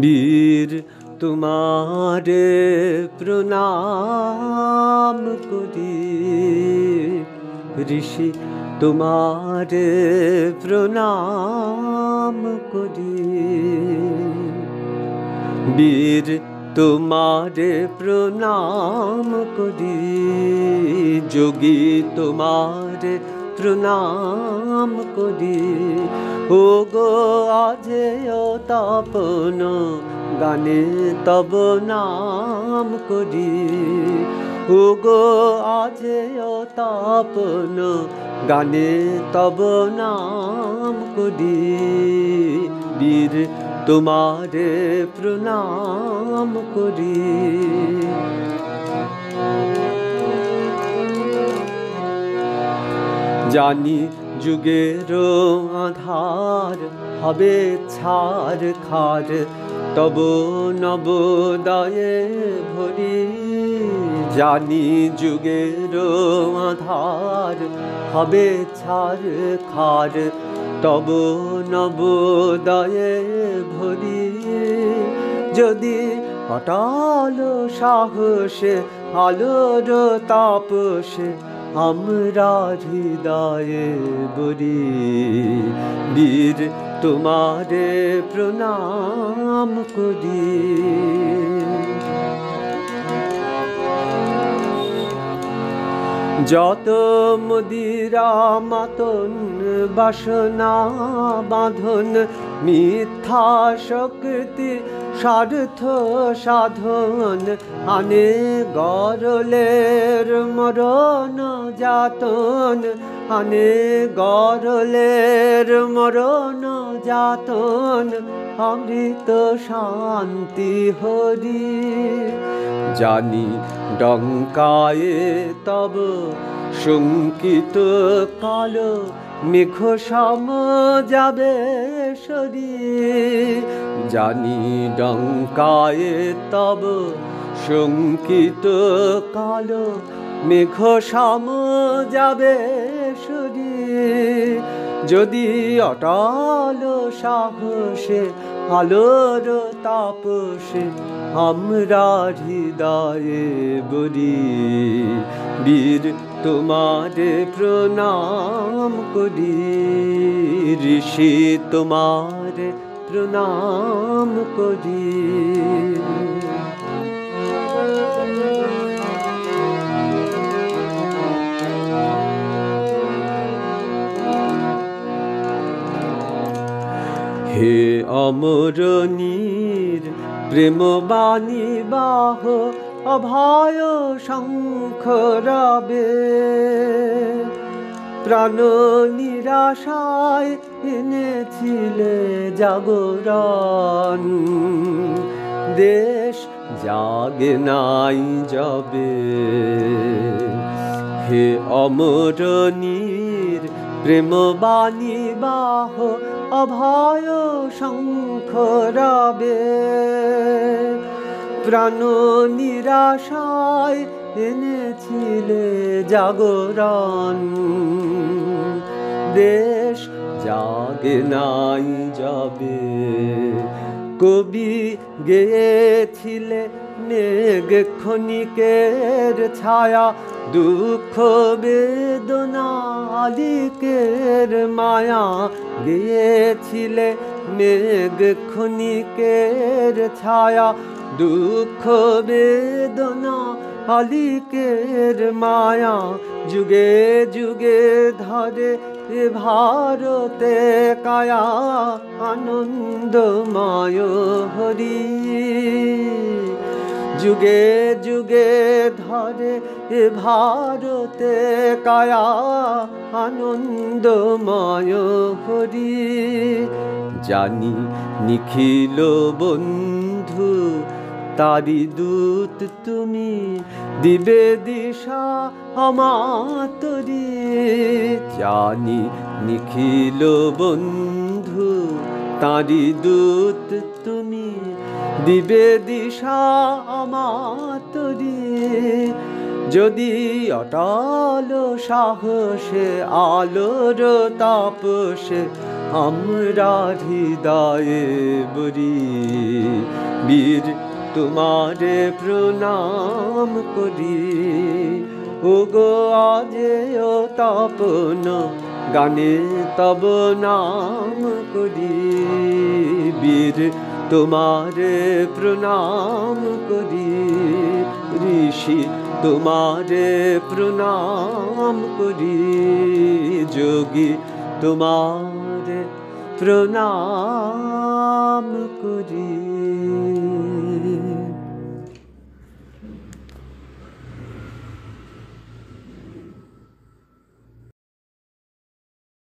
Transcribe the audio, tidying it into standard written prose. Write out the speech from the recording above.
বীর তোমারে প্রণাম করি, ঋষি তোমারে প্রণাম করি। বীর তোমারে প্রণাম করি, যোগী তোমারে প্রণাম করি। ও গো আজেয় তাপন গানে তব নাম করি। ও গো আজেয় তাপন গানে তব নাম করি। বীর তোমারে প্রণাম করি। জানি যুগের আধার হবে ছার খার, তব নবোদয়ে ভরি। জানি যুগের আধার হবে ছার খার, তব নবোদয়ে ভরি। যদি অটল সাহসে আলোর তাপসে আমরা হৃদয়ে বরি। বীর তোমারে প্রণাম করি। যত মদিরা মাতন বাসনা বাঁধন, মিথ্যা শক্তি স্বার্থ সাধন, আনে গরলের মরণ যাতন। আনে গরলের মরণ যাতন, অমৃত শান্তি হরি। জানি ডঙ্কায়ে তব শঙ্কিত কালো, মেঘ সম যাবে সরি। জানি ডঙ্কায়ে তব শঙ্কিত কালো, মেঘ সম যাবে সরি। যদি অটল সাহসে আলোর তাপসে আমরা হৃদয়ে বরি। বীর তোমারে প্রণাম করি, ঋষি তোমারে প্রণাম করি। হে অমর নীর প্রেম বাণী বাহ, অভয় শঙ্খ রবে। প্রাণ নিরাশায় এনেছিলে জাগরণ, দেশ জাগে নাই যবে। হে অমর নীর প্রেম বাণী বাহ, অভয় শঙ্খ রবে। প্রাণ নিরাশায় এনেছিলে জাগরণ, দেশ জাগে নাই যবে। কবি গেয়েছিলে মেঘ ক্ষণিকের ছায়া, দুঃখ বেদনা আলিকের মায়া। গেয়েছিলে মেঘ ক্ষণিকের ছায়া, দুঃখ বেদনা আলিকের মায়া। যুগে যুগে ধরে এ ভারতে কায়া, আনন্দময় হরি। যুগে যুগে ধরে এ ভারতে কায়া, আনন্দময় হরি। জানি নিখিল বন্ধু তারি দূত তুমি, দিবে দিশা অমাতরি। জানি নিখিল বন্ধু তারি দূত তুমি, দিবে দিশা অমাতরি। যদি অটল সাহসে আলোর তাপসে আমরা হৃদয়ে বরি বীর তোমারে প্রণাম করি ওগো আজে ও তাপন গানে তব নাম করি বীর তোমারে প্রণাম করি ঋষি তোমারে প্রণাম করি যোগী তোমারে প্রণাম করি।